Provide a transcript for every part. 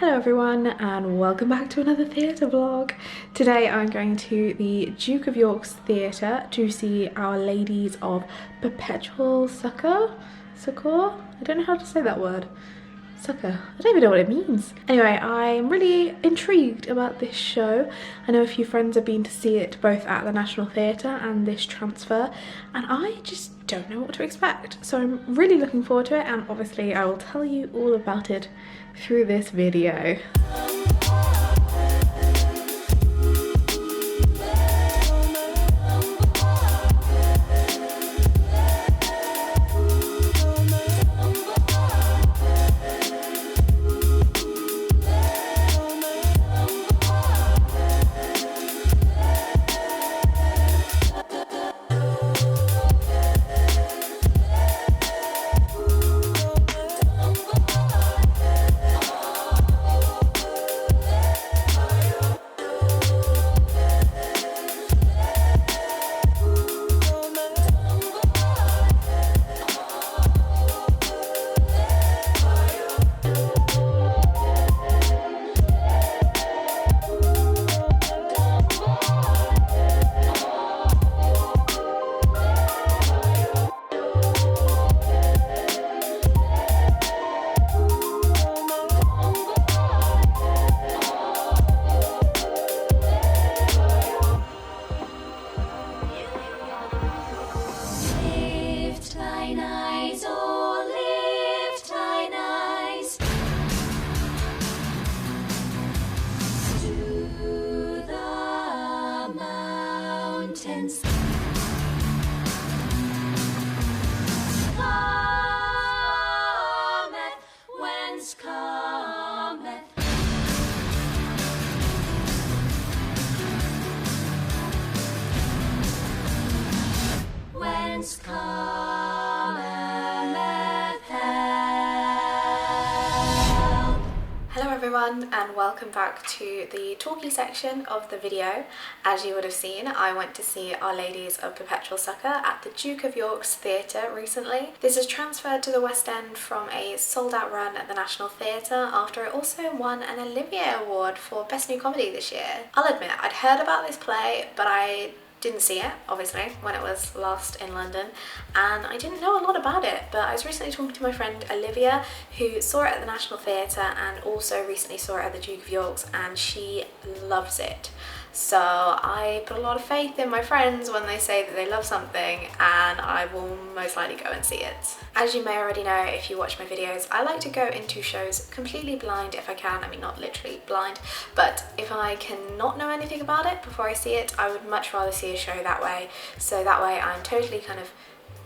Hello everyone and welcome back to another theatre vlog. Today I'm going to the Duke of York's Theatre to see Our Ladies of Perpetual Succour? Succour? I don't know how to say that word. Succour. I don't even know what it means. Anyway, I'm really intrigued about this show. I know a few friends have been to see it both at the National Theatre and this transfer, and I just don't know what to expect. So I'm really looking forward to it, and obviously I will tell you all about it through this video. Hello everyone and welcome back to the talkie section of the video. As you would have seen, I went to see Our Ladies of Perpetual Succour at the Duke of York's Theatre recently. This is transferred to the West End from a sold-out run at the National Theatre after it also won an Olivier Award for Best New Comedy this year. I'll admit, I'd heard about this play, but I didn't see it, obviously, when it was last in London, and I didn't know a lot about it, but I was recently talking to my friend Olivia, who saw it at the National Theatre and also recently saw it at the Duke of York's, and she loves it. So I put a lot of faith in my friends when they say that they love something, and I will most likely go and see it. As you may already know if you watch my videos, I like to go into shows completely blind if I can. I mean, not literally blind, but if I cannot know anything about it before I see it, I would much rather see a show that way. So that way I'm totally kind of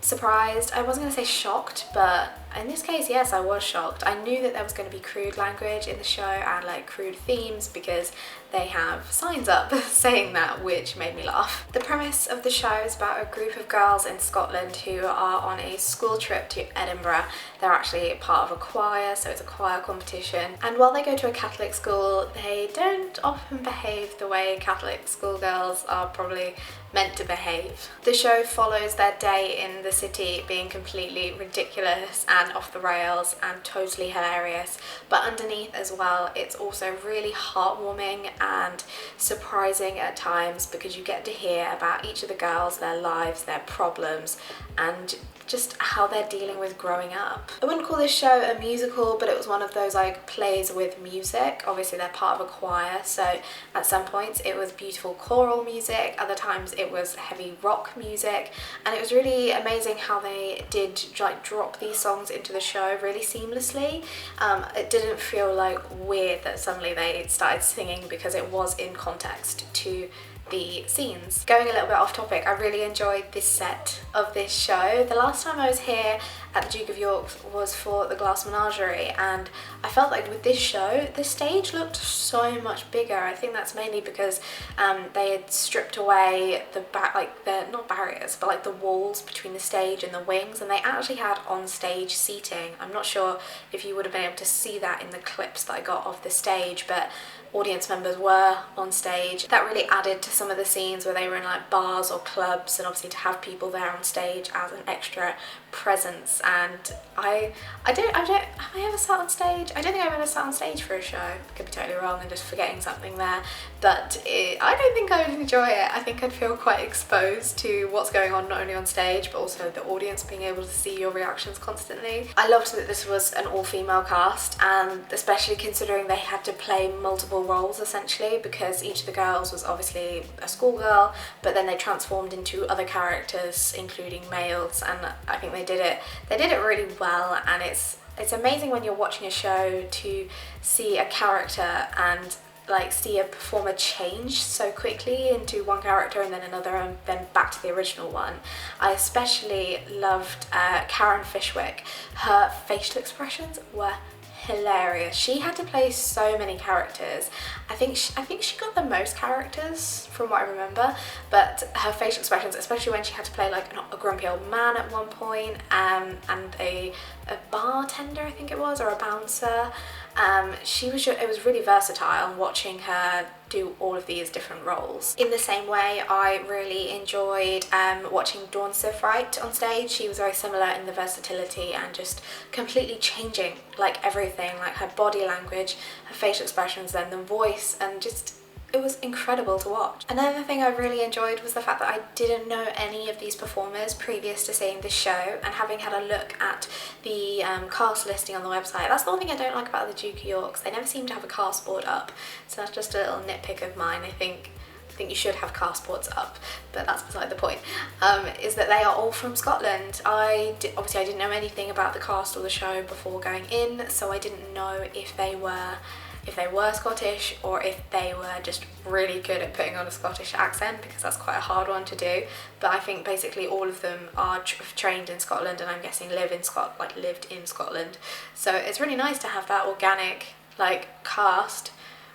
surprised. I wasn't going to say shocked, but in this case, yes, I was shocked. I knew that there was going to be crude language in the show and like crude themes because they have signs up saying that, which made me laugh. The premise of the show is about a group of girls in Scotland who are on a school trip to Edinburgh. They're actually part of a choir, so it's a choir competition. And while they go to a Catholic school, they don't often behave the way Catholic schoolgirls are probably meant to behave. The show follows their day in the city being completely ridiculous and off the rails and totally hilarious, but underneath as well it's also really heartwarming and surprising at times because you get to hear about each of the girls, their lives, their problems, and just how they're dealing with growing up. I wouldn't call this show a musical, but it was one of those like plays with music. Obviously they're part of a choir, so at some points it was beautiful choral music, other times it was heavy rock music, and it was really amazing how they did like drop these songs into the show really seamlessly. It didn't feel like weird that suddenly they started singing because it was in context to the scenes. Going a little bit off topic, I really enjoyed this set of this show. The last time I was here at the Duke of York was for the Glass Menagerie, and I felt like with this show the stage looked so much bigger. I think that's mainly because they had stripped away the not barriers, but like the walls between the stage and the wings, and they actually had on-stage seating. I'm not sure if you would have been able to see that in the clips that I got of the stage, but audience members were on stage. That really added to some of the scenes where they were in like bars or clubs, and obviously to have people there on stage as an extra presence, and I don't have I ever sat on stage? I don't think I've ever sat on stage for a show. I could be totally wrong and just forgetting something there, but I don't think I would enjoy it. I think I'd feel quite exposed to what's going on, not only on stage but also the audience being able to see your reactions constantly. I loved that this was an all-female cast, and especially considering they had to play multiple roles essentially, because each of the girls was obviously a schoolgirl, but then they transformed into other characters including males, and I think they did it really well. And it's amazing when you're watching a show to see a character and like see a performer change so quickly into one character and then another and then back to the original one. I especially loved Karen Fishwick. Her facial expressions were hilarious. She had to play so many characters. I think she got the most characters from what I remember, but her facial expressions, especially when she had to play like a grumpy old man at one point, and a bartender I think it was, or a bouncer. It was really versatile watching her do all of these different roles. In the same way, I really enjoyed watching Dawn Sifright on stage. She was very similar in the versatility and just completely changing like everything, like her body language, her facial expressions, then the voice, and just it was incredible to watch. Another thing I really enjoyed was the fact that I didn't know any of these performers previous to seeing this show, and having had a look at the cast listing on the website. That's the one thing I don't like about the Duke of York's. They never seem to have a cast board up, so that's just a little nitpick of mine. I think you should have cast boards up, but that's beside the point. Is that they are all from Scotland. Obviously I didn't know anything about the cast or the show before going in, so I didn't know if they were Scottish or if they were just really good at putting on a Scottish accent, because that's quite a hard one to do. But I think basically all of them are trained in Scotland, and I'm guessing lived in Scotland. So it's really nice to have that organic like cast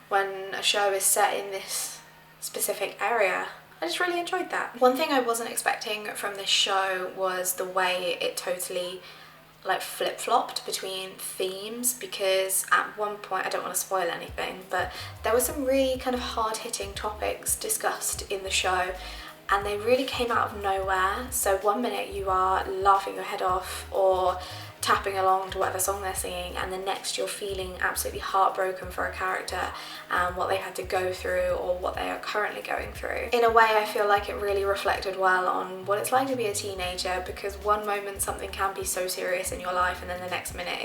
when a show is set in this specific area. I just really enjoyed that. One thing I wasn't expecting from this show was the way it totally like flip-flopped between themes, because at one point, I don't want to spoil anything, but there were some really kind of hard-hitting topics discussed in the show, and they really came out of nowhere. So one minute you are laughing your head off or tapping along to whatever song they're singing, and the next you're feeling absolutely heartbroken for a character and what they had to go through or what they are currently going through. In a way, I feel like it really reflected well on what it's like to be a teenager, because one moment something can be so serious in your life and then the next minute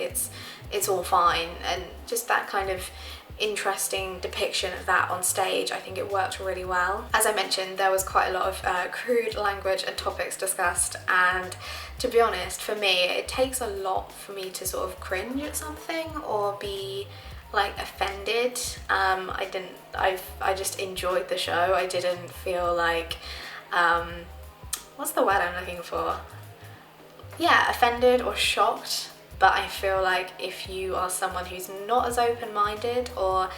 it's all fine, and just that kind of interesting depiction of that on stage, I think it worked really well. As I mentioned, there was quite a lot of crude language and topics discussed, and to be honest, for me, it takes a lot for me to sort of cringe at something or be like offended. I just enjoyed the show. I didn't feel like, what's the word I'm looking for? Yeah, offended or shocked. But I feel like if you are someone who's not as open-minded or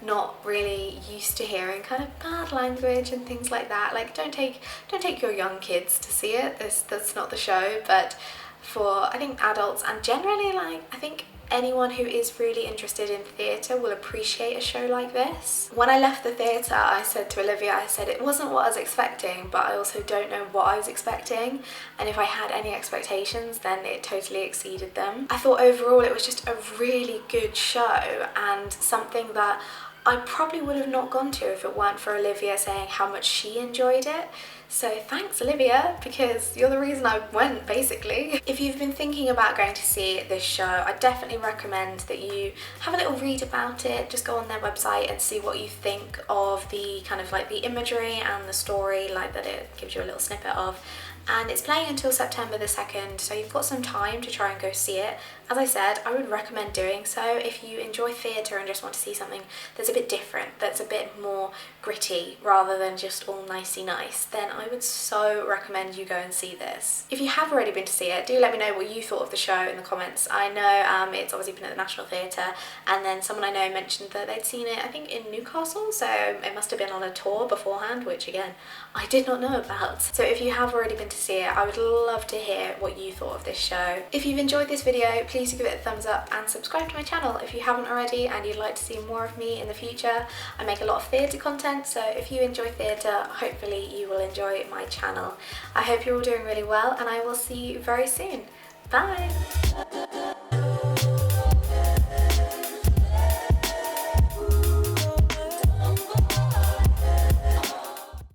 not really used to hearing kind of bad language and things like that, like don't take your young kids to see it. That's not the show. But for, I think, adults and generally, like, I think anyone who is really interested in theatre will appreciate a show like this. When I left the theatre, I said to Olivia, I said it wasn't what I was expecting, but I also don't know what I was expecting, and if I had any expectations, then it totally exceeded them. I thought overall it was just a really good show, and something that I probably would have not gone to if it weren't for Olivia saying how much she enjoyed it. So thanks, Olivia, because you're the reason I went, basically. If you've been thinking about going to see this show, I definitely recommend that you have a little read about it. Just go on their website and see what you think of the kind of like the imagery and the story, like that it gives you a little snippet of. And it's playing until September the 2nd, so you've got some time to try and go see it. As I said, I would recommend doing so if you enjoy theatre and just want to see something that's a bit different, that's a bit more gritty rather than just all nicey nice, then I would so recommend you go and see this. If you have already been to see it, do let me know what you thought of the show in the comments. I know it's obviously been at the National Theatre, and then someone I know mentioned that they'd seen it, I think, in Newcastle, so it must have been on a tour beforehand, which again, I did not know about. So if you have already been to see it, I would love to hear what you thought of this show. If you've enjoyed this video, please give it a thumbs up and subscribe to my channel if you haven't already and you'd like to see more of me in the future. I make a lot of theatre content, so if you enjoy theatre, hopefully you will enjoy my channel. I hope you're all doing really well, and I will see you very soon. Bye!